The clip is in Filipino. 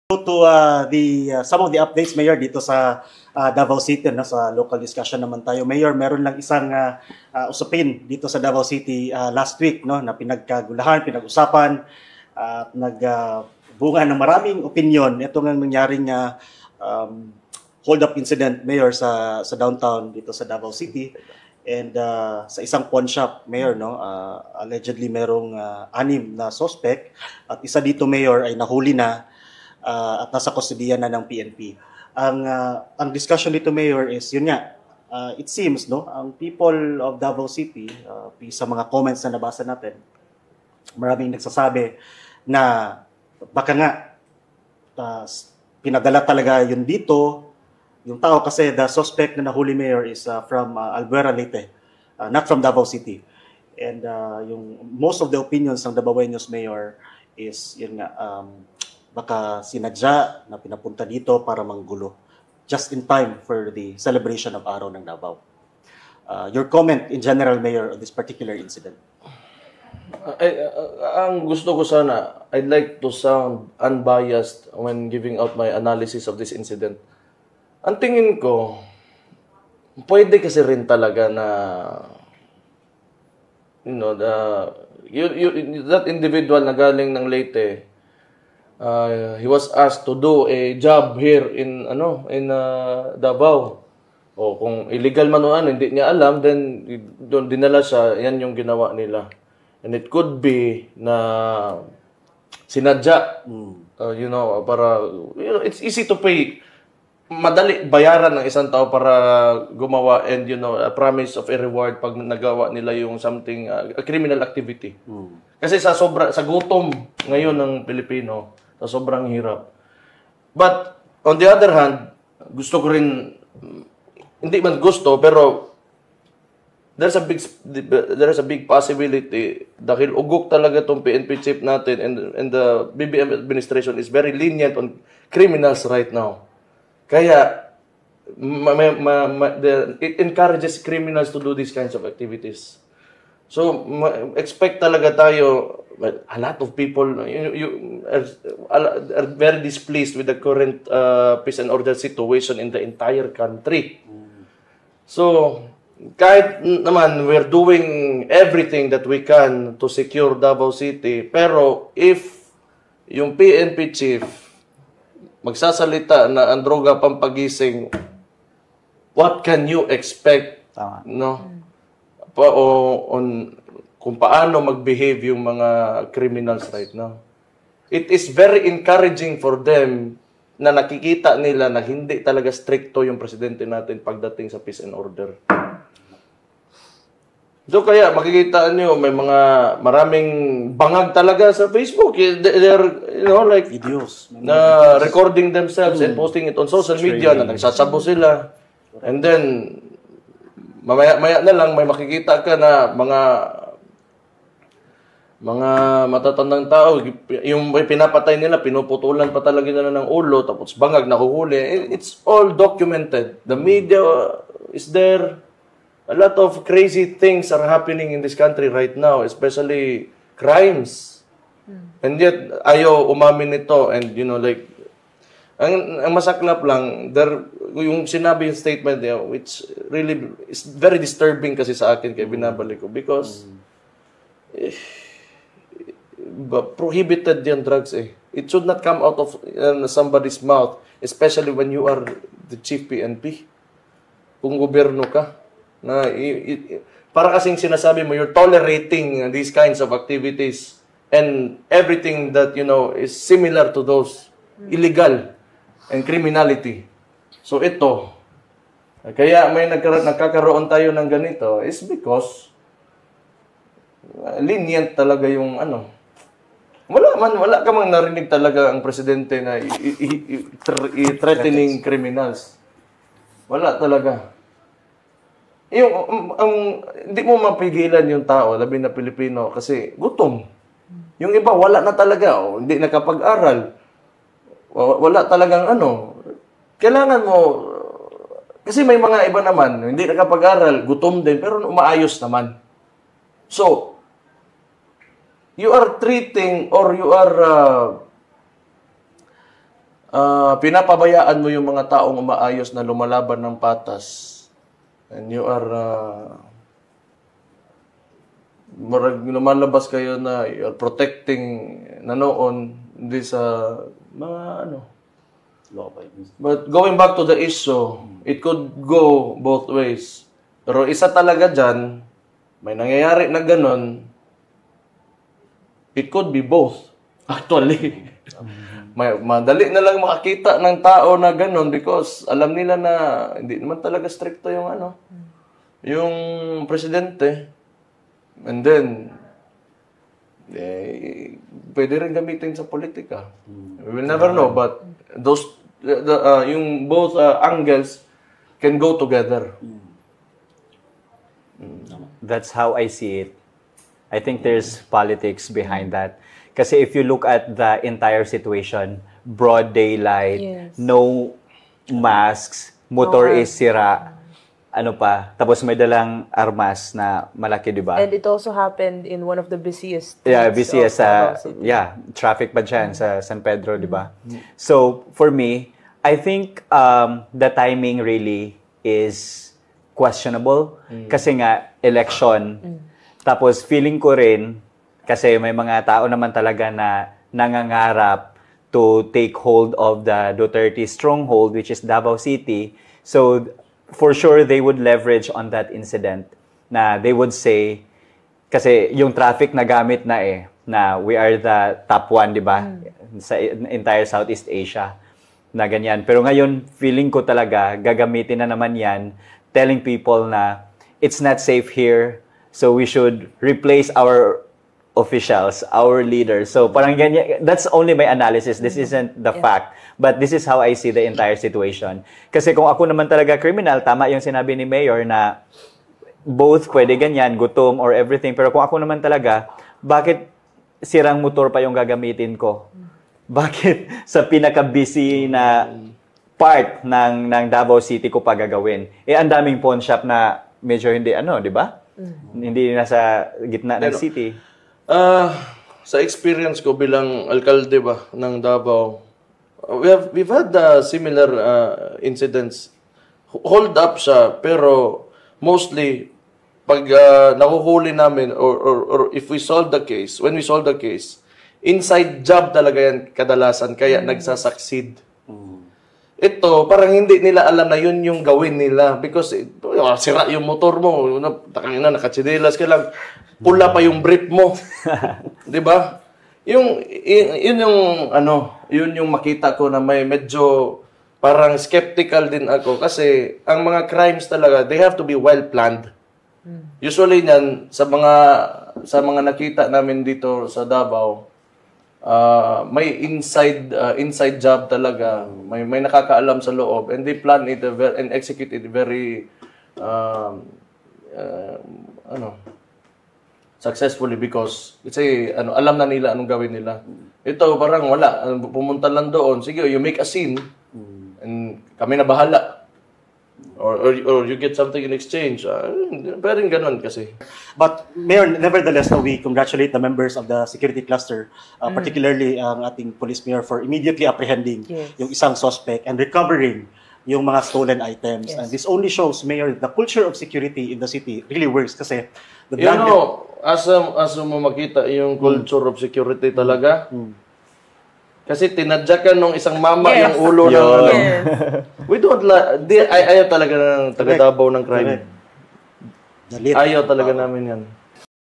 To some of the updates, Mayor, dito sa Davao City, no, sa local discussion naman tayo. Mayor, meron lang isang usapin dito sa Davao City last week, no, na pinagkagulahan, pinag-usapan, nagbunga ng maraming opinion. Ito nga nangyaring hold-up incident, Mayor, sa downtown dito sa Davao City. And sa isang pawn shop, Mayor, no, allegedly merong 6 na suspect at isa dito, Mayor, ay nahuli na at nasa kustodiya na ng PNP. Ang discussion dito, Mayor, is yun nga, it seems, no, ang people of Davao City, sa mga comments na nabasa natin, maraming nagsasabi na baka nga pinadala talaga yun dito, yung tao, kasi the suspect na nahuli, Mayor, is from Albuera, Leyte, not from Davao City. And yung most of the opinions ng Davaoenos, Mayor, is yun nga, baka sinadya na pinapunta dito para manggulo just in time for the celebration of Araw ng Davao. Your comment in general, Mayor, on this particular incident? Ang gusto ko sana, I'd like to sound unbiased when giving out my analysis of this incident. Ang tingin ko, pwede kasi rin talaga na that individual na galing ng Leyte, he was asked to do a job here in Davao. O kung illegal man o hindi niya alam, then doon dinala siya, yan yung ginawa nila. And it could be na sinadya, para, it's easy to pay. Madali bayaran ng isang tao para gumawa and, a promise of a reward pag nagawa nila yung something, a criminal activity. Kasi sa gutom ngayon ng Pilipino, sa sobrang hirap. But, on the other hand, gusto ko rin, hindi man gusto, pero there's a big possibility dahil ugok talaga tong PNP chief natin and the BBM administration is very lenient on criminals right now. Kaya, it encourages criminals to do these kinds of activities. So, expect talaga tayo, a lot of people are very displeased with the current peace and order situation in the entire country. So, kahit naman we're doing everything that we can to secure Davao City, pero if yung PNP chief magsasalita na ang droga pampagising, what can you expect? Tama. No? On kung paano mag-behave yung mga criminals right now. It is very encouraging for them na nakikita nila na hindi talaga stricto yung presidente natin pagdating sa peace and order. So kaya makikita niyo may maraming bangag talaga sa Facebook. They're like Videos. na recording themselves and posting it on social media na nagsasabo sila. And then maya na lang may makikita ka na mga matatandang tao, yung pinapatay nila, pinuputulan pa talaga nila ng ulo, tapos bangag nahuhuli. It's all documented. The media is there. A lot of crazy things are happening in this country right now, especially crimes. And yet, ayaw umamin nito. And, ang masaklap lang, yung sinabi yung statement niya, which really is very disturbing kasi sa akin, kaya binabalik ko. Because, prohibited yung drugs eh. It should not come out of somebody's mouth, especially when you are the chief PNP. Kung gobyerno ka. Para kasing sinasabi mo, you're tolerating these kinds of activities and everything that, is similar to those illegal and criminality. So ito, kaya may nagkakaroon tayo ng ganito is because lenient talaga yung wala ka mang narinig talaga ang presidente na threatening criminals. Wala talaga. Hindi mo mapigilan yung tao, labi na Pilipino, kasi gutom. Yung iba, wala na talaga. Hindi nakapag-aral. Wala talagang Kailangan mo, kasi may mga iba naman, hindi nakapag-aral, gutom din, pero umaayos naman. So, you are treating or you are pinapabayaan mo yung mga taong umaayos na lumalaban ng patas. And you are lumalabas kayo na you're protecting na noon hindi sa mga ano. But going back to the issue, it could go both ways. Pero isa talaga dyan, may nangyayari na ganun, it could be both. Actually. Madali na lang makakita ng tao na ganun because alam nila na hindi naman talaga stricto yung ano, yung presidente. And then, pwede rin gamitin sa politika. We will never know, but those, yung both angles can go together. That's how I see it. I think there's politics behind that. Kasi if you look at the entire situation, broad daylight, no masks, motor is sira, ano pa, tapos may dalang armas na malaki, di ba? And it also happened in one of the busiest busiest traffic pa dyan sa San Pedro, di ba? So, for me, I think the timing really is questionable. Kasi nga, election. Tapos, feeling ko rin, kasi may mga tao naman talaga na nangangarap to take hold of the Duterte stronghold, which is Davao City. So, for sure, they would leverage on that incident na they would say, kasi yung traffic na gamit na na we are the top one, di ba? Sa entire Southeast Asia na ganyan. Pero ngayon, feeling ko talaga, gagamitin na naman yan, telling people na it's not safe here, so we should replace our officials, our leaders. So parang ganyan, that's only my analysis. This isn't the fact. But this is how I see the entire situation. Kasi kung ako naman talaga criminal, tama yung sinabi ni Mayor na both pwede ganyan, gutom or everything. Pero kung ako naman talaga, bakit sirang motor pa yung gagamitin ko? Bakit sa pinaka-busy na part ng Davao City ko pa gagawin? Ang daming pawn shop na medyo hindi di ba? Hindi nasa gitna ng city. Sa experience ko bilang alkalde ba ng Davao, we've had similar incidents. Hold up siya, pero mostly pag nakuhuli namin or if we solve the case, when we solve the case, inside job talaga yan kadalasan, kaya nagsasucceed. Ito, parang hindi nila alam na yun yung gawin nila because sira yung motor mo, nakatsinelas ka lang, pula pa yung brief mo. 'Di ba? Yun yung makita ko na may medyo parang skeptical din ako kasi ang mga crimes talaga, they have to be well planned. Usually niyan sa mga nakita namin dito sa Davao, may inside job talaga. May nakakaalam sa loob and they plan it and execute it very successfully because alam na nila anong gawin nila. Ito parang wala, pumunta lang doon, sige, you make a scene and kami na bahala. Or you get something in exchange. Parang ganun kasi. But Mayor, nevertheless, we congratulate the members of the security cluster, particularly ang ating police mayor for immediately apprehending yung isang suspect and recovering yung mga stolen items. And this only shows, Mayor, the culture of security in the city really works kasi the asa mo makita yung culture of security talaga. Kasi tinadyakan nung isang mama yung ulo ng we don't ayaw talaga ng taga-Davao ng crime. Ayaw talaga namin yan.